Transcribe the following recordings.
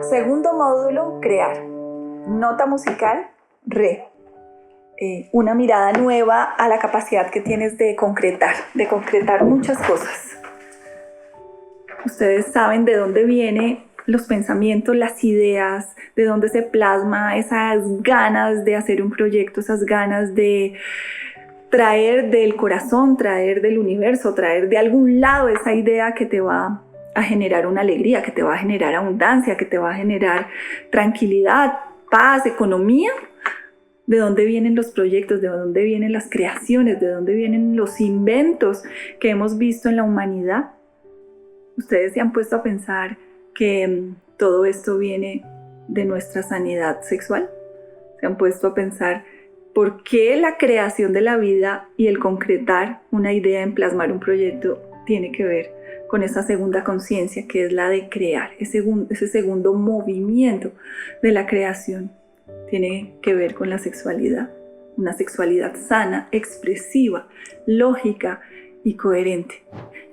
Segundo módulo, crear. Nota musical, re. Una mirada nueva a la capacidad que tienes de concretar muchas cosas. Ustedes saben de dónde vienen los pensamientos, las ideas, de dónde se plasma esas ganas de hacer un proyecto, esas ganas de traer del corazón, traer del universo, traer de algún lado esa idea que te va a generar una alegría, que te va a generar abundancia, que te va a generar tranquilidad, paz, economía. ¿De dónde vienen los proyectos? ¿De dónde vienen las creaciones? ¿De dónde vienen los inventos que hemos visto en la humanidad? Ustedes se han puesto a pensar que todo esto viene de nuestra sanidad sexual. Se han puesto a pensar por qué la creación de la vida y el concretar una idea en plasmar un proyecto tiene que ver con esa segunda conciencia que es la de crear, ese segundo movimiento de la creación. Tiene que ver con la sexualidad, una sexualidad sana, expresiva, lógica y coherente.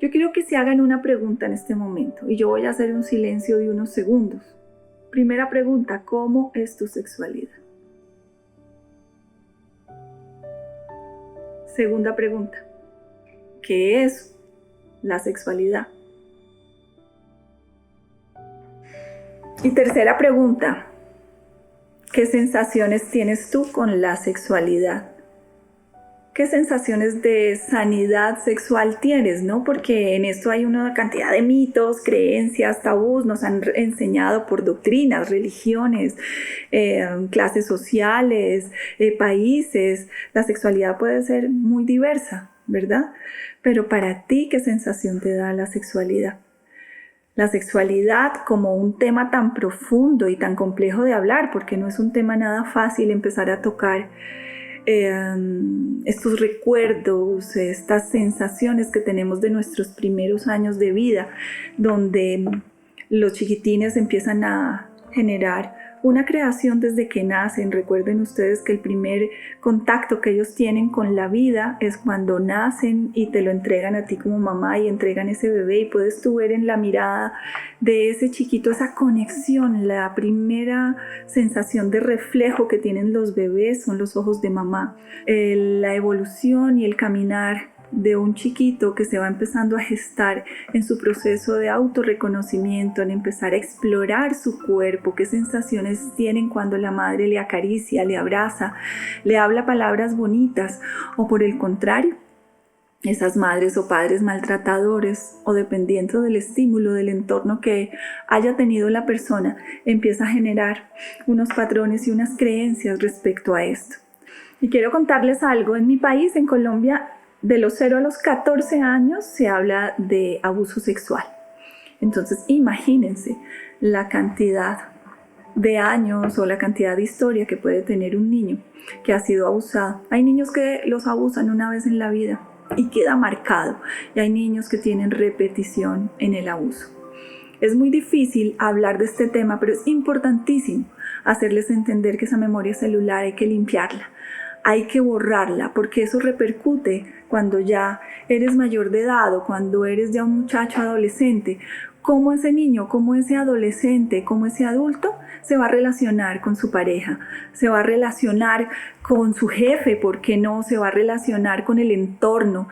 Yo quiero que se hagan una pregunta en este momento y yo voy a hacer un silencio de unos segundos. Primera pregunta, ¿cómo es tu sexualidad? Segunda pregunta, ¿qué es la sexualidad? Y tercera pregunta, ¿qué sensaciones tienes tú con la sexualidad? ¿Qué sensaciones de sanidad sexual tienes, no? Porque en esto hay una cantidad de mitos, creencias, tabús, nos han enseñado por doctrinas, religiones, clases sociales, países. La sexualidad puede ser muy diversa, ¿verdad? Pero para ti, ¿qué sensación te da la sexualidad? La sexualidad como un tema tan profundo y tan complejo de hablar, porque no es un tema nada fácil empezar a tocar estos recuerdos, estas sensaciones que tenemos de nuestros primeros años de vida, donde los chiquitines empiezan a generar una creación desde que nacen. Recuerden ustedes que el primer contacto que ellos tienen con la vida es cuando nacen y te lo entregan a ti como mamá y entregan ese bebé, y puedes tú ver en la mirada de ese chiquito esa conexión. La primera sensación de reflejo que tienen los bebés son los ojos de mamá. La evolución y el caminar de un chiquito que se va empezando a gestar en su proceso de autorreconocimiento, en empezar a explorar su cuerpo, qué sensaciones tienen cuando la madre le acaricia, le abraza, le habla palabras bonitas, o por el contrario, esas madres o padres maltratadores o dependiendo del estímulo, del entorno que haya tenido la persona, empieza a generar unos patrones y unas creencias respecto a esto. Y quiero contarles algo. En mi país, en Colombia, de los 0 a los 14 años se habla de abuso sexual. Entonces imagínense la cantidad de años o la cantidad de historia que puede tener un niño que ha sido abusado. Hay niños que los abusan una vez en la vida y queda marcado, y hay niños que tienen repetición en el abuso. Es muy difícil hablar de este tema, pero es importantísimo hacerles entender que esa memoria celular hay que limpiarla. Hay que borrarla, porque eso repercute cuando ya eres mayor de edad o cuando eres ya un muchacho adolescente. Cómo ese niño, cómo ese adolescente, cómo ese adulto se va a relacionar con su pareja, se va a relacionar con su jefe, ¿por qué no? Se va a relacionar con el entorno.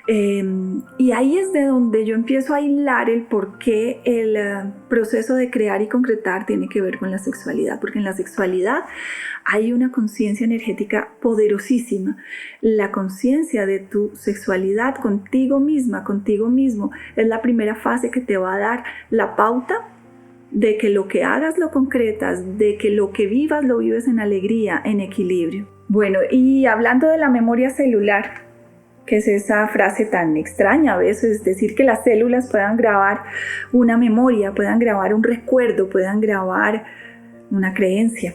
Y ahí es de donde yo empiezo a hilar el por qué el proceso de crear y concretar tiene que ver con la sexualidad, porque en la sexualidad hay una conciencia energética poderosísima. La conciencia de tu sexualidad contigo misma, contigo mismo, es la primera fase que te va a dar la pauta de que lo que hagas lo concretas, de que lo que vivas lo vives en alegría, en equilibrio. Bueno, y hablando de la memoria celular, que es esa frase tan extraña a veces, es decir, que las células puedan grabar una memoria, puedan grabar un recuerdo, puedan grabar una creencia.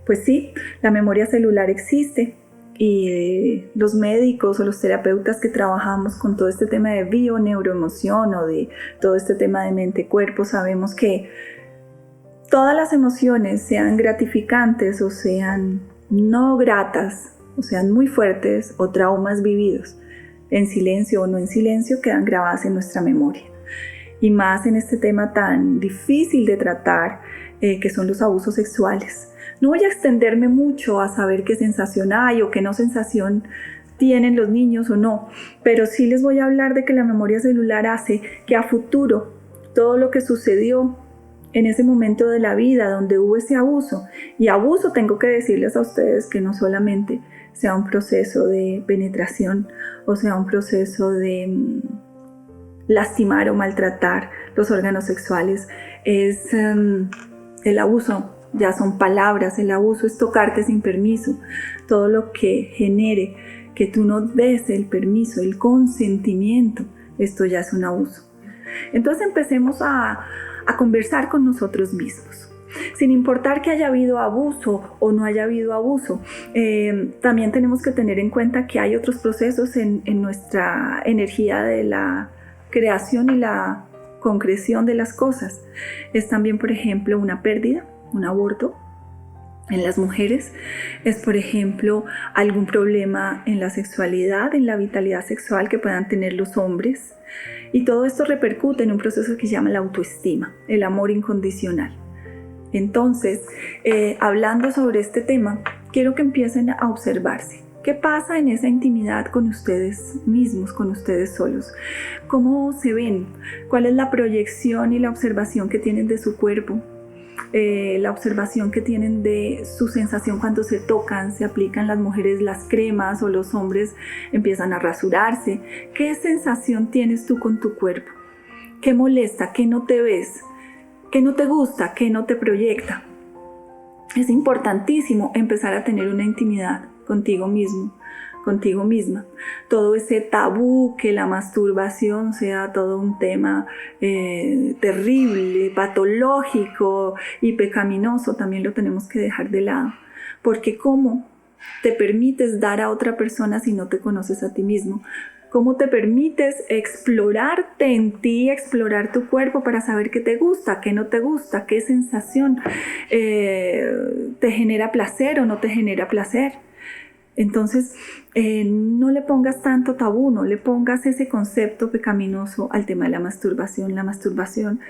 Pues sí, la memoria celular existe y los médicos o los terapeutas que trabajamos con todo este tema de bio-neuroemoción o de todo este tema de mente-cuerpo, sabemos que todas las emociones, sean gratificantes o sean no gratas, o sean muy fuertes o traumas vividos, en silencio o no en silencio, quedan grabadas en nuestra memoria. Y más en este tema tan difícil de tratar, que son los abusos sexuales. No voy a extenderme mucho a saber qué sensación hay o qué no sensación tienen los niños o no, pero sí les voy a hablar de que la memoria celular hace que a futuro todo lo que sucedió en ese momento de la vida donde hubo ese abuso, y abuso tengo que decirles a ustedes que no solamente sea un proceso de penetración o sea un proceso de lastimar o maltratar los órganos sexuales, es el abuso. Ya son palabras, el abuso es tocarte sin permiso, todo lo que genere que tú no des el permiso, el consentimiento, esto ya es un abuso. Entonces empecemos a conversar con nosotros mismos, sin importar que haya habido abuso o no haya habido abuso. También tenemos que tener en cuenta que hay otros procesos en nuestra energía de la creación y la concreción de las cosas. Es también, por ejemplo, una pérdida, un aborto en las mujeres, es por ejemplo algún problema en la sexualidad, en la vitalidad sexual que puedan tener los hombres, y todo esto repercute en un proceso que se llama la autoestima, el amor incondicional. Entonces, hablando sobre este tema, quiero que empiecen a observarse. ¿Qué pasa en esa intimidad con ustedes mismos, con ustedes solos? ¿Cómo se ven? ¿Cuál es la proyección y la observación que tienen de su cuerpo? La observación que tienen de su sensación cuando se tocan, se aplican las mujeres las cremas o los hombres empiezan a rasurarse. ¿Qué sensación tienes tú con tu cuerpo? ¿Qué molesta? ¿Qué no te ves? ¿Qué no te gusta? ¿Qué no te proyecta? Es importantísimo empezar a tener una intimidad contigo mismo, contigo misma. Todo ese tabú que la masturbación sea todo un tema terrible, patológico y pecaminoso, también lo tenemos que dejar de lado. Porque ¿cómo te permites dar a otra persona si no te conoces a ti mismo? ¿Cómo te permites explorarte en ti, explorar tu cuerpo para saber qué te gusta, qué no te gusta, qué sensación te genera placer o no te genera placer? Entonces, no le pongas tanto tabú, no le pongas ese concepto pecaminoso al tema de la masturbación. La masturbación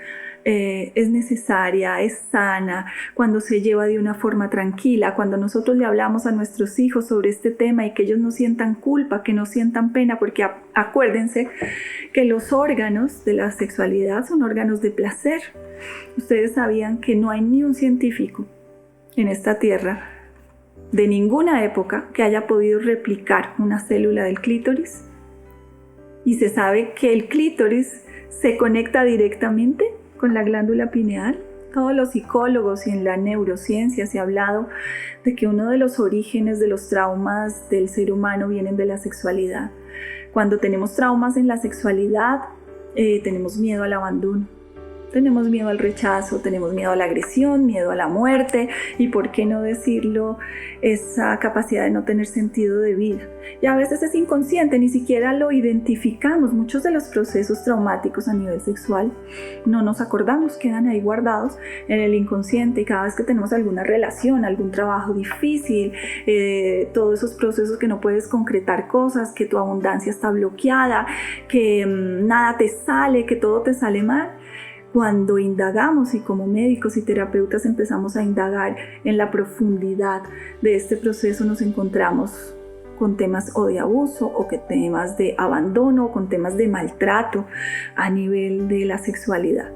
es necesaria, es sana, cuando se lleva de una forma tranquila, cuando nosotros le hablamos a nuestros hijos sobre este tema y que ellos no sientan culpa, que no sientan pena, porque acuérdense que los órganos de la sexualidad son órganos de placer. Ustedes sabían que no hay ni un científico en esta tierra de ninguna época que haya podido replicar una célula del clítoris, y se sabe que el clítoris se conecta directamente con la glándula pineal. Todos los psicólogos y en la neurociencia se ha hablado de que uno de los orígenes de los traumas del ser humano vienen de la sexualidad. Cuando tenemos traumas en la sexualidad, tenemos miedo al abandono. Tenemos miedo al rechazo, tenemos miedo a la agresión, miedo a la muerte y, por qué no decirlo, esa capacidad de no tener sentido de vida. Y a veces es inconsciente, ni siquiera lo identificamos. Muchos de los procesos traumáticos a nivel sexual no nos acordamos, quedan ahí guardados en el inconsciente, y cada vez que tenemos alguna relación, algún trabajo difícil, todos esos procesos que no puedes concretar cosas, que tu abundancia está bloqueada, que nada te sale, que todo te sale mal. Cuando indagamos y como médicos y terapeutas empezamos a indagar en la profundidad de este proceso, nos encontramos con temas o de abuso o con temas de abandono o con temas de maltrato a nivel de la sexualidad.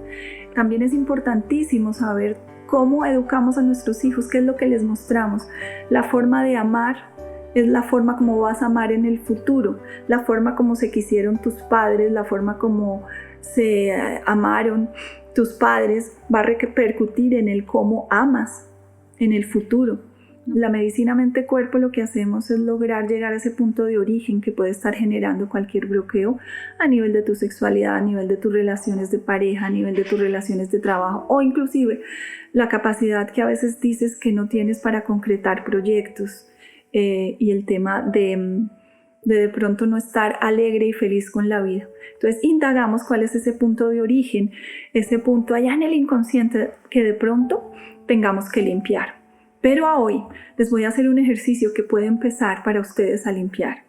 También es importantísimo saber cómo educamos a nuestros hijos, qué es lo que les mostramos. La forma de amar es la forma como vas a amar en el futuro, la forma como se quisieron tus padres, la forma como se amaron tus padres va a repercutir en el cómo amas en el futuro. La medicina mente-cuerpo, lo que hacemos es lograr llegar a ese punto de origen que puede estar generando cualquier bloqueo a nivel de tu sexualidad, a nivel de tus relaciones de pareja, a nivel de tus relaciones de trabajo, o inclusive la capacidad que a veces dices que no tienes para concretar proyectos. y el tema de pronto no estar alegre y feliz con la vida. Entonces indagamos cuál es ese punto de origen, ese punto allá en el inconsciente que de pronto tengamos que limpiar. Pero a hoy les voy a hacer un ejercicio que puede empezar para ustedes a limpiar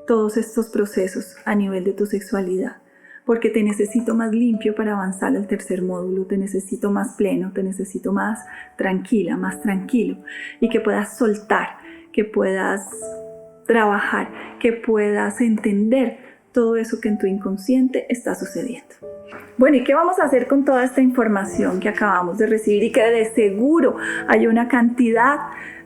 todos estos procesos a nivel de tu sexualidad. Porque te necesito más limpio para avanzar al tercer módulo, te necesito más pleno, te necesito más tranquila, más tranquilo. Y que puedas soltar, que puedas trabajar, que puedas entender todo eso que en tu inconsciente está sucediendo. Bueno, ¿y qué vamos a hacer con toda esta información que acabamos de recibir y que de seguro hay una cantidad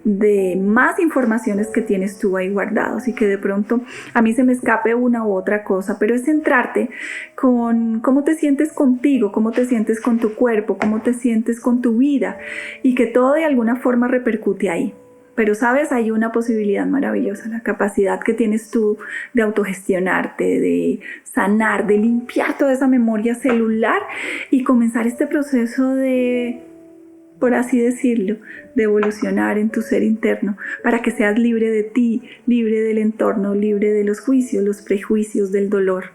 de más informaciones que tienes tú ahí guardados y que de pronto a mí se me escape una u otra cosa, pero es centrarte con cómo te sientes contigo, cómo te sientes con tu cuerpo, cómo te sientes con tu vida y que todo de alguna forma repercute ahí. Pero sabes, hay una posibilidad maravillosa, la capacidad que tienes tú de autogestionarte, de sanar, de limpiar toda esa memoria celular y comenzar este proceso de, por así decirlo, de evolucionar en tu ser interno para que seas libre de ti, libre del entorno, libre de los juicios, los prejuicios, del dolor.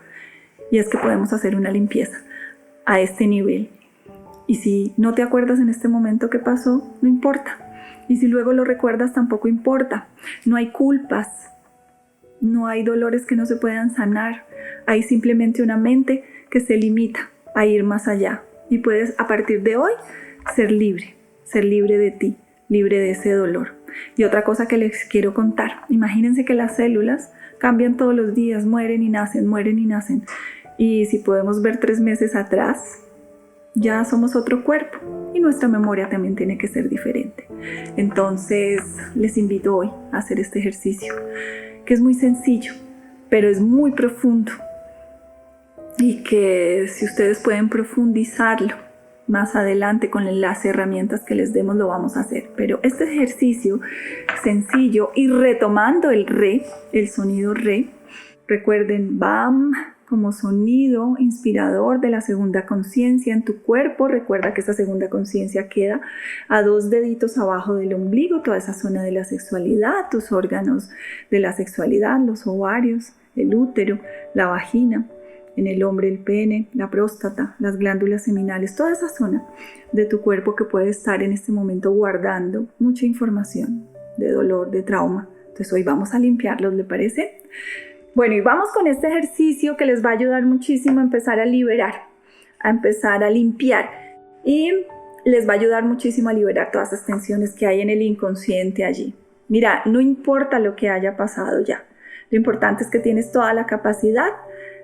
Y es que podemos hacer una limpieza a este nivel. Y si no te acuerdas en este momento qué pasó, no importa. Y si luego lo recuerdas, tampoco importa. No hay culpas, no hay dolores que no se puedan sanar. Hay simplemente una mente que se limita a ir más allá. Y puedes, a partir de hoy, ser libre de ti, libre de ese dolor. Y otra cosa que les quiero contar. Imagínense que las células cambian todos los días, mueren y nacen, mueren y nacen. Y si podemos ver 3 meses atrás, ya somos otro cuerpo y nuestra memoria también tiene que ser diferente. Entonces les invito hoy a hacer este ejercicio, que es muy sencillo, pero es muy profundo y que si ustedes pueden profundizarlo más adelante con las herramientas que les demos lo vamos a hacer. Pero este ejercicio sencillo y retomando el re, el sonido re, recuerden BAM como sonido inspirador de la segunda conciencia en tu cuerpo. Recuerda que esa segunda conciencia queda a 2 deditos abajo del ombligo, toda esa zona de la sexualidad, tus órganos de la sexualidad, los ovarios, el útero, la vagina, en el hombre el pene, la próstata, las glándulas seminales, toda esa zona de tu cuerpo que puede estar en este momento guardando mucha información de dolor, de trauma. Entonces hoy vamos a limpiarlos, ¿le parece? Bueno, y vamos con este ejercicio que les va a ayudar muchísimo a empezar a liberar, a empezar a limpiar y les va a ayudar muchísimo a liberar todas esas tensiones que hay en el inconsciente allí. Mira, no importa lo que haya pasado ya, lo importante es que tienes toda la capacidad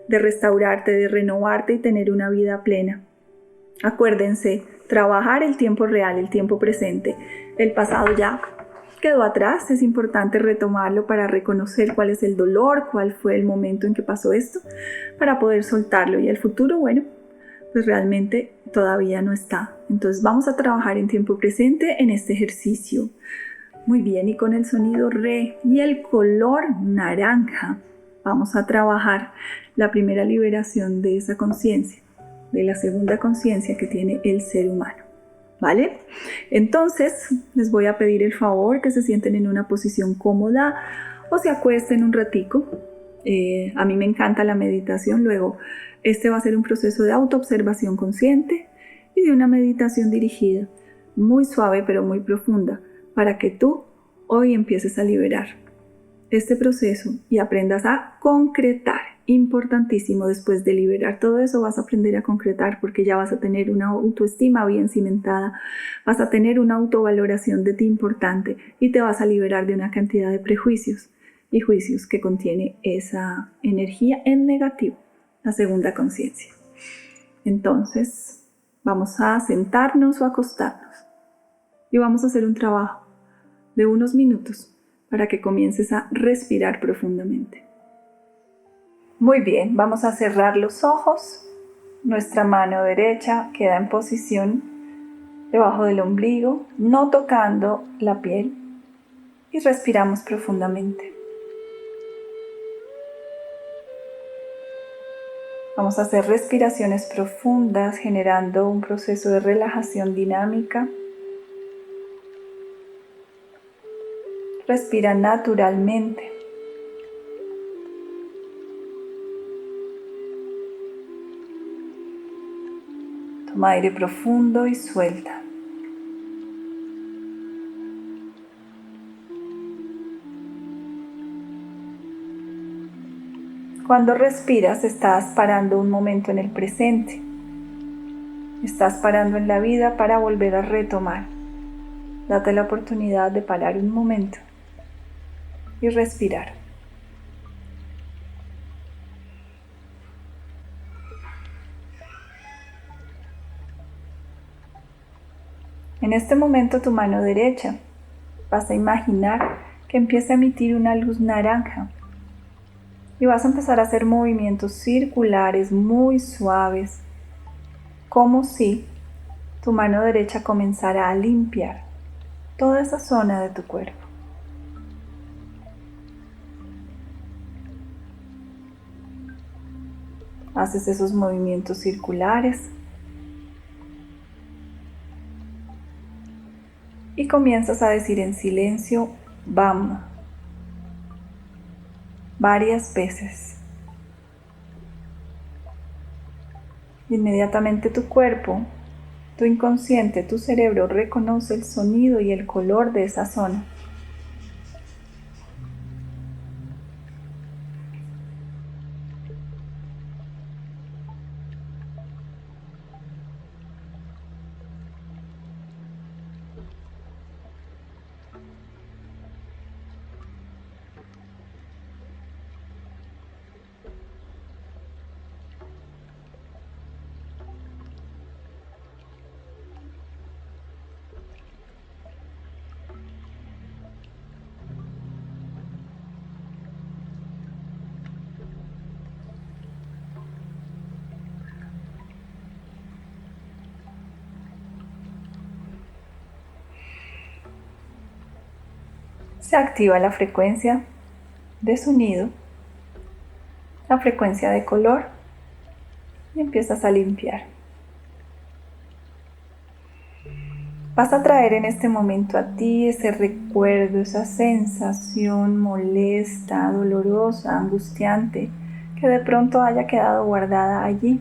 de restaurarte, de renovarte y tener una vida plena. Acuérdense, trabajar el tiempo real, el tiempo presente, el pasado ya quedó atrás, es importante retomarlo para reconocer cuál es el dolor, cuál fue el momento en que pasó esto, para poder soltarlo. Y el futuro, bueno, pues realmente todavía no está. Entonces vamos a trabajar en tiempo presente en este ejercicio. Muy bien, y con el sonido re y el color naranja, vamos a trabajar la primera liberación de esa conciencia, de la segunda conciencia que tiene el ser humano. ¿Vale? Entonces les voy a pedir el favor que se sienten en una posición cómoda o se acuesten un ratico. A mí me encanta la meditación. Luego este va a ser un proceso de autoobservación consciente y de una meditación dirigida, muy suave pero muy profunda, para que tú hoy empieces a liberar este proceso y aprendas a concretar. Importantísimo, después de liberar todo eso vas a aprender a concretar, porque ya vas a tener una autoestima bien cimentada, vas a tener una autovaloración de ti importante y te vas a liberar de una cantidad de prejuicios y juicios que contiene esa energía en negativo, la segunda conciencia. Entonces vamos a sentarnos o acostarnos y vamos a hacer un trabajo de unos minutos para que comiences a respirar profundamente. Muy bien, vamos a cerrar los ojos. Nuestra mano derecha queda en posición debajo del ombligo, no tocando la piel, y respiramos profundamente. Vamos a hacer respiraciones profundas, generando un proceso de relajación dinámica. Respira naturalmente. Toma aire profundo y suelta. Cuando respiras, estás parando un momento en el presente. Estás parando en la vida para volver a retomar. Date la oportunidad de parar un momento y respirar. En este momento tu mano derecha vas a imaginar que empieza a emitir una luz naranja y vas a empezar a hacer movimientos circulares muy suaves, como si tu mano derecha comenzara a limpiar toda esa zona de tu cuerpo. Haces esos movimientos circulares y comienzas a decir en silencio "Bam" varias veces. Inmediatamente tu cuerpo, tu inconsciente, tu cerebro reconoce el sonido y el color de esa zona. Se activa la frecuencia de sonido, la frecuencia de color y empiezas a limpiar. Vas a traer en este momento a ti ese recuerdo, esa sensación molesta, dolorosa, angustiante, que de pronto haya quedado guardada allí.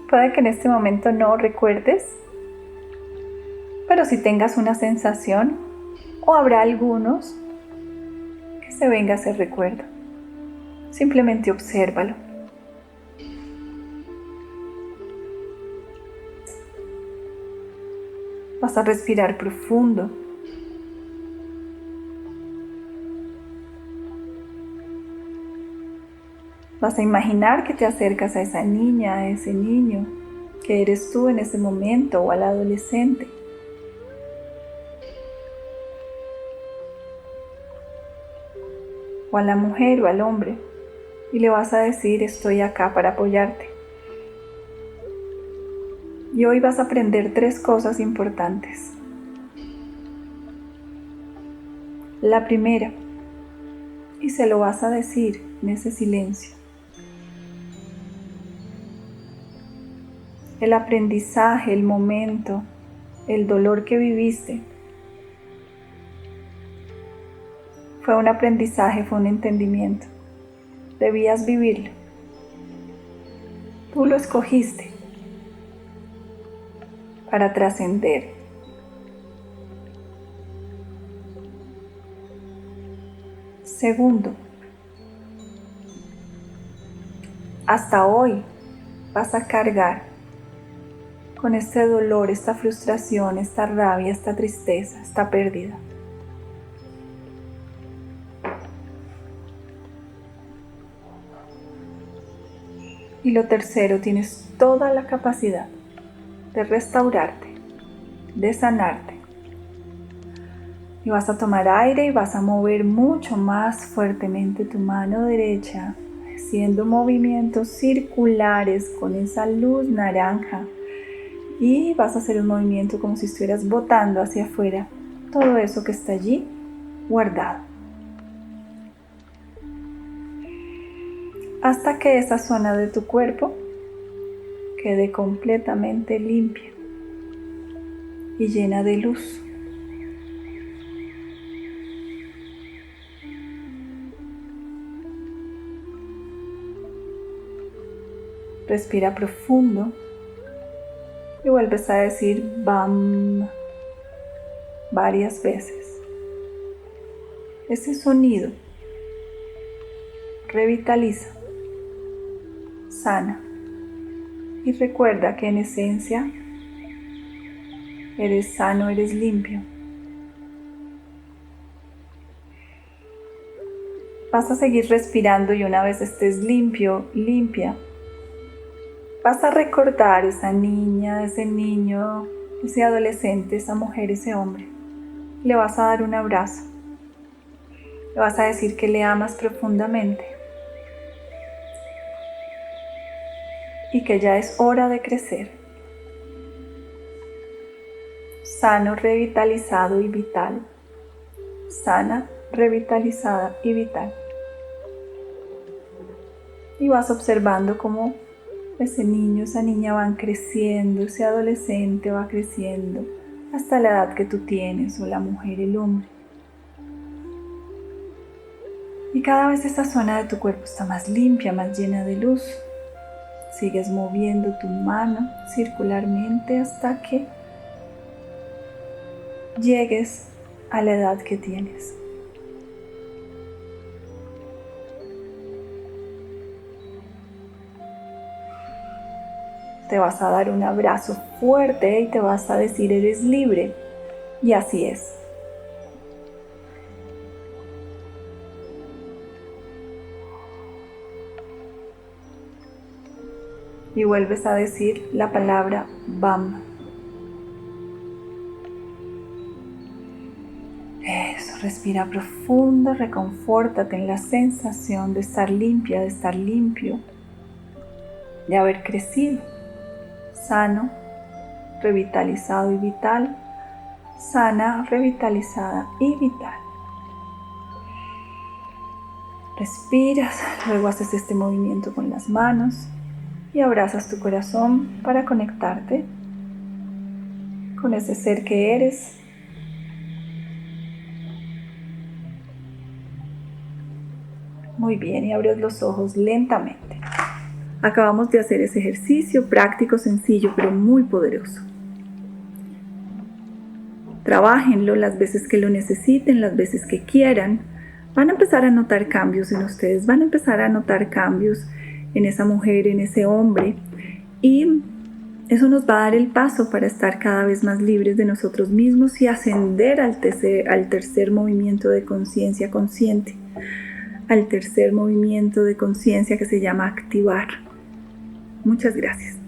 Puede que en este momento no recuerdes, pero si tengas una sensación o habrá algunos que se venga ese recuerdo. Simplemente obsérvalo. Vas a respirar profundo. Vas a imaginar que te acercas a esa niña, a ese niño, que eres tú en ese momento, o al adolescente. O a la mujer o al hombre, y le vas a decir: estoy acá para apoyarte. Y hoy vas a aprender 3 cosas importantes. La primera, y se lo vas a decir en ese silencio: el aprendizaje, el momento, el dolor que viviste fue un aprendizaje, fue un entendimiento. Debías vivirlo. Tú lo escogiste para trascender. Segundo, hasta hoy vas a cargar con este dolor, esta frustración, esta rabia, esta tristeza, esta pérdida. Y lo tercero, tienes toda la capacidad de restaurarte, de sanarte. Y vas a tomar aire y vas a mover mucho más fuertemente tu mano derecha, haciendo movimientos circulares con esa luz naranja. Y vas a hacer un movimiento como si estuvieras botando hacia afuera todo eso que está allí guardado. Hasta que esa zona de tu cuerpo quede completamente limpia y llena de luz. Respira profundo y vuelves a decir BAM varias veces. Ese sonido revitaliza, sana y recuerda que en esencia eres sano, eres limpio. Vas a seguir respirando y una vez estés limpio, limpia, vas a recordar esa niña, ese niño, ese adolescente, esa mujer, ese hombre. Le vas a dar un abrazo. Le vas a decir que le amas profundamente y que ya es hora de crecer. Sano, revitalizado y vital. Sana, revitalizada y vital. Y vas observando cómo ese niño, esa niña van creciendo, ese adolescente va creciendo hasta la edad que tú tienes, o la mujer, el hombre. Y cada vez esa zona de tu cuerpo está más limpia, más llena de luz. Sigues moviendo tu mano circularmente hasta que llegues a la edad que tienes. Te vas a dar un abrazo fuerte y te vas a decir eres libre. Y así es. Y vuelves a decir la palabra BAM. Eso, respira profundo, reconfórtate en la sensación de estar limpia, de estar limpio, de haber crecido, sano, revitalizado y vital, sana, revitalizada y vital. Respiras, luego haces este movimiento con las manos y abrazas tu corazón para conectarte con ese ser que eres. Muy bien, y abres los ojos lentamente. Acabamos de hacer ese ejercicio práctico, sencillo, pero muy poderoso. Trabájenlo las veces que lo necesiten, las veces que quieran. Van a empezar a notar cambios en ustedes, van a empezar a notar cambios en esa mujer, en ese hombre. Y eso nos va a dar el paso para estar cada vez más libres de nosotros mismos y ascender al tercer movimiento de conciencia consciente, al tercer movimiento de conciencia que se llama activar. Muchas gracias.